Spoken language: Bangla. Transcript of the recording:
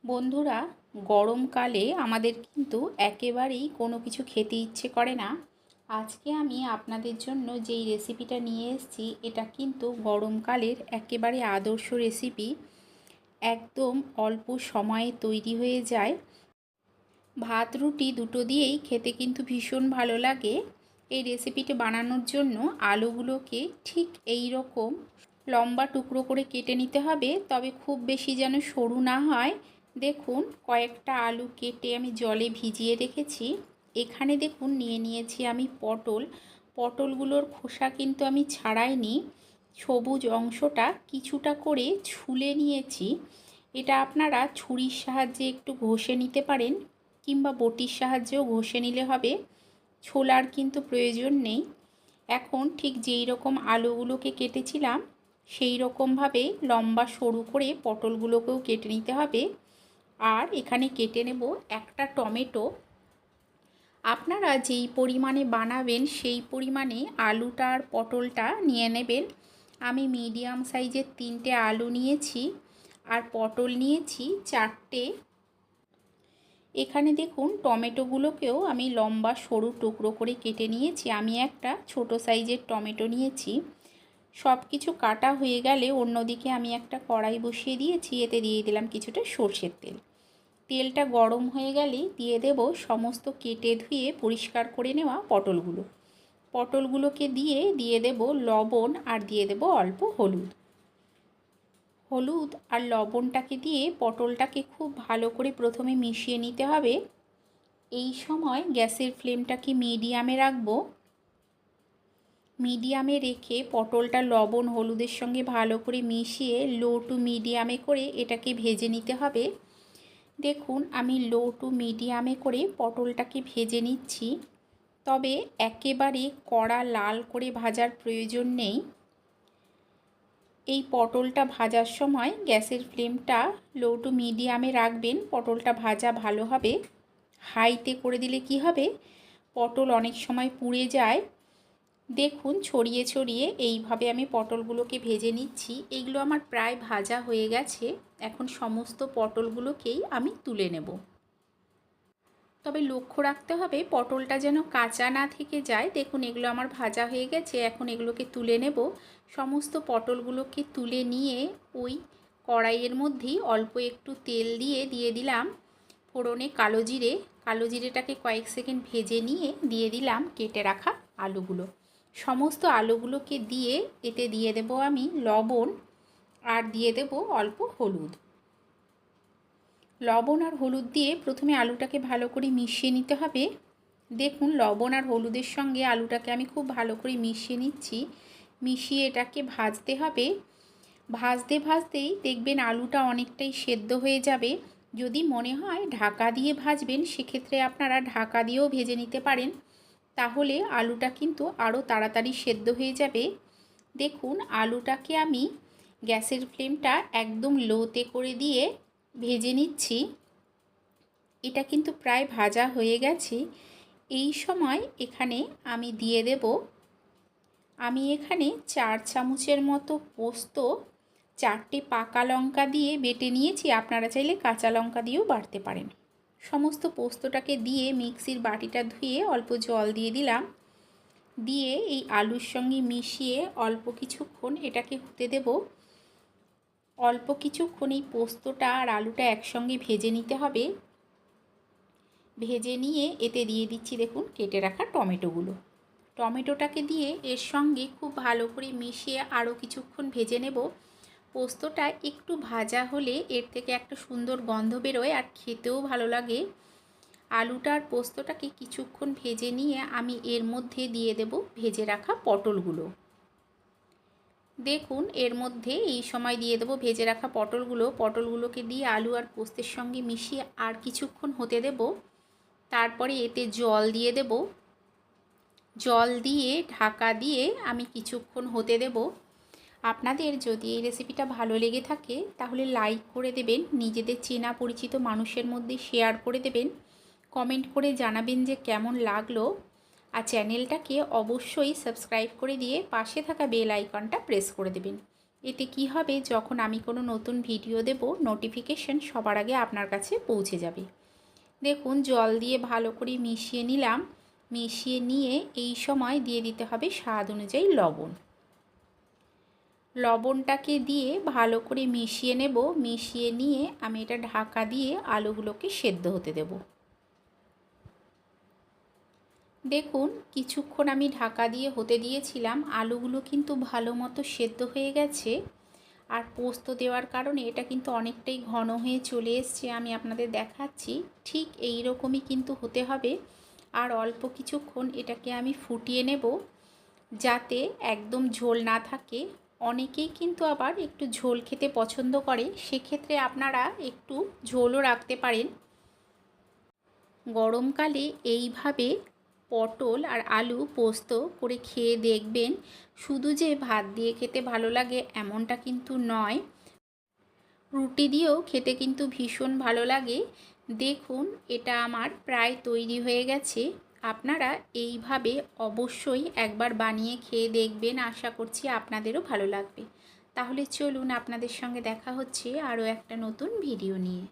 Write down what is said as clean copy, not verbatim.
বন্ধুরা, গরমকালে আমাদের কিন্তু একেবারেই কোনো কিছু খেতে ইচ্ছে করে না। আজকে আমি আপনাদের জন্য যেই রেসিপিটা নিয়ে এসেছি এটা কিন্তু গরমকালের একেবারে আদর্শ রেসিপি। একদম অল্প সময়ে তৈরি হয়ে যায়। ভাত রুটি দুটো দিয়েই খেতে কিন্তু ভীষণ ভালো লাগে। এই রেসিপিটি বানানোর জন্য আলুগুলোকে ঠিক এই রকম লম্বা টুকরো করে কেটে নিতে হবে, তবে খুব বেশি যেন সরু না হয়। দেখুন, কয়েকটা আলু কেটে আমি জলে ভিজিয়ে রেখেছি। এখানে দেখুন নিয়ে নিয়েছি আমি পটলগুলোর খোসা কিন্তু আমি ছাড়াইনি, সবুজ অংশটা কিছুটা করে ছুলে নিয়েছি। এটা আপনারা ছুরির সাহায্যে একটু ঘষে নিতে পারেন, কিংবা বটির সাহায্যেও ঘষে নিলে হবে। ছোলার কিন্তু প্রয়োজন নেই। এখন ঠিক যেই রকম আলুগুলোকে কেটেছিলাম সেই রকমভাবে লম্বা সরু করে পটলগুলোকেও কেটে নিতে হবে। আর এখানে কেটে নেব একটা টমেটো। আপনারা যেই পরিমাণে বানাবেন সেই পরিমাণে আলুটা আর পটলটা নিয়ে নেবেন। আমি মিডিয়াম সাইজের 3টে আলু নিয়েছি আর পটল নিয়েছি 4টে। এখানে দেখুন টমেটোগুলোকেও আমি লম্বা সরু টুকরো করে কেটে নিয়েছি। আমি একটা ছোট সাইজের টমেটো নিয়েছি। সব কিছু কাটা হয়ে গেলে অন্যদিকে আমি একটা কড়াই বসিয়ে দিয়েছি। এতে দিয়ে দিলাম কিছুটা সর্ষের তেল। তেলটা গরম হয়ে গেলেই দিয়ে দেব সমস্ত কেটে ধুয়ে পরিষ্কার করে নেওয়া পটলগুলোকে দিয়ে দেব লবণ আর দিয়ে দেব অল্প হলুদ আর লবণটাকে দিয়ে পটলটাকে খুব ভালো করে প্রথমে মিশিয়ে নিতে হবে। এই সময় গ্যাসের ফ্লেমটাকে মিডিয়ামে রাখবো। মিডিয়ামে রেখে পটলটা লবণ হলুদের সঙ্গে ভালো করে মিশিয়ে লো টু মিডিয়ামে করে এটাকে ভেজে নিতে হবে। দেখুন, আমি লো টু মিডিয়ামে করে পটলটাকে ভেজে নিচ্ছি, তবে একেবারে কড়া লাল করে ভাজার প্রয়োজন নেই। এই পটলটা ভাজার সময় গ্যাসের ফ্লেমটা লো টু মিডিয়ামে রাখবেন, পটলটা ভাজা ভালো হবে। হাইতে করে দিলে কি হবে, পটল অনেক সময় পুড়ে যায়। দেখুন, ছড়িয়ে ছড়িয়ে এইভাবে আমি পটলগুলোকে ভেজে নিচ্ছি। এগুলো আমার প্রায় ভাজা হয়ে গেছে। এখন সমস্ত পটলগুলোকেই আমি তুলে নেব। তবে লক্ষ্য রাখতে হবে পটলটা যেন কাঁচা না থেকে যায়। দেখুন, এগুলো আমার ভাজা হয়ে গেছে। এখন এগুলোকে তুলে নেব। সমস্ত পটলগুলোকে তুলে নিয়ে ওই কড়াইয়ের মধ্যেই অল্প একটু তেল দিয়ে দিলাম ফোড়নে কালো জিরেটাকে কয়েক সেকেন্ড ভেজে নিয়ে দিয়ে দিলাম কেটে রাখা আলুগুলো। সমস্ত আলুগুলোকে দিয়ে এতে দিয়ে দেব আমি লবণ আর দিয়ে দেব অল্প হলুদ। লবণ আর হলুদ দিয়ে প্রথমে আলুটাকে ভালো করে মিশিয়ে নিতে হবে। দেখুন, লবণ আর হলুদের সঙ্গে আলুটাকে আমি খুব ভালো করে মিশিয়ে নিচ্ছি। মিশিয়ে এটাকে ভাজতে হবে। ভাজতেই দেখবেন আলুটা অনেকটাই সেদ্ধ হয়ে যাবে। যদি মনে হয় ঢাকা দিয়ে ভাজবেন, সেক্ষেত্রে আপনারা ঢাকা দিয়েও ভেজে নিতে পারেন, তাহলে আলুটা কিন্তু আরও তাড়াতাড়ি সেদ্ধ হয়ে যাবে। দেখুন, আলুটাকে আমি গ্যাসের ফ্লেমটা একদম লোতে করে দিয়ে ভেজে নিচ্ছি। এটা কিন্তু প্রায় ভাজা হয়ে গেছে। এই সময় এখানে আমি দিয়ে দেব, আমি এখানে 4 চামচের মতো পোস্ত 4টে পাকা লঙ্কা দিয়ে বেটে নিয়েছি। আপনারা চাইলে কাঁচা লঙ্কা দিয়েও বাটতে পারেন। সমস্ত পোস্তটাকে দিয়ে মিক্সির বাটিটা ধুয়ে অল্প জল দিয়ে দিলাম। দিয়ে এই আলুর সঙ্গে মিশিয়ে অল্প কিছুক্ষণ এটাকে হতে দেব। অল্প কিছুক্ষণ এই পোস্তটা আর আলুটা একসঙ্গে ভেজে নিতে হবে। ভেজে নিয়ে এতে দিয়ে দিচ্ছি দেখুন কেটে রাখা টমেটোটাকে দিয়ে এর সঙ্গে খুব ভালো করে মিশিয়ে আরও কিছুক্ষণ ভেজে নেব। পোস্তটা একটু ভাজা হলে এর থেকে একটা সুন্দর গন্ধ বেরোয় আর খেতেও ভালো লাগে। আলুটা আর পোস্তটাকে কিছুক্ষণ ভেজে নিয়ে আমি এর মধ্যে দিয়ে দেব ভেজে রাখা দেখুন, এর মধ্যে এই সময় দিয়ে দেবো ভেজে রাখা পটলগুলোকে দিয়ে আলু আর পোস্তের সঙ্গে মিশিয়ে আর কিছুক্ষণ হতে দেব। তারপরে এতে জল দিয়ে দেব। জল দিয়ে ঢাকা দিয়ে আমি কিছুক্ষণ হতে দেব। আপনাদের যদি এই রেসিপিটা ভালো লেগে থাকে তাহলে লাইক করে দেবেন, নিজেদের চেনা পরিচিত মানুষের মধ্যে শেয়ার করে দেবেন, কমেন্ট করে জানাবেন যে কেমন লাগলো। আর চ্যানেলটাকে অবশ্যই সাবস্ক্রাইব করে দিয়ে পাশে থাকা বেল আইকনটা প্রেস করে দেবেন, এতে কি হবে, যখন আমি কোনো নতুন ভিডিও দেব নোটিফিকেশন সবার আগে আপনার কাছে পৌঁছে যাবে। দেখুন জল দিয়ে ভালো করে মিশিয়ে নিলাম। মিশিয়ে নিয়ে এই সময় দিয়ে দিতে হবে স্বাদ অনুযায়ী লবণ। লবণটাকে দিয়ে ভালো করে মিশিয়ে নেব। মিশিয়ে নিয়ে আমি এটা ঢাকা দিয়ে আলুগুলোকে সেদ্ধ হতে দেব। দেখুন কিছুক্ষণ আমি ঢাকা দিয়ে হতে দিয়েছিলাম, আলুগুলো কিন্তু ভালো মতো সেদ্ধ হয়ে গেছে। আর পোস্ত দেওয়ার কারণে এটা কিন্তু অনেকটাই ঘন হয়ে চলে এসছে। আমি আপনাদের দেখাচ্ছি, ঠিক এই রকমই কিন্তু হতে হবে। আর অল্প কিছুক্ষণ এটাকে আমি ফুটিয়ে নেব, যাতে একদম ঝোল না থাকে। অনেকেই কিন্তু আবার একটু ঝোল খেতে পছন্দ করে, সেক্ষেত্রে আপনারা একটু ঝোলও রাখতে পারেন। গরমকালে এইভাবে পটল আর আলু পোস্ত করে খেয়ে দেখবেন। শুধু যে ভাত দিয়ে খেতে ভালো লাগে এমনটা কিন্তু নয়, রুটি দিয়েও খেতে কিন্তু ভীষণ ভালো লাগে। দেখুন এটা আমার প্রায় তৈরি হয়ে গেছে। আপনারা এইভাবে অবশ্যই একবার বানিয়ে খেয়ে দেখবেন, আশা করছি আপনাদেরও ভালো লাগবে। তাহলে চলুন, আপনাদের সঙ্গে দেখা হচ্ছে আরও একটা নতুন ভিডিও নিয়ে।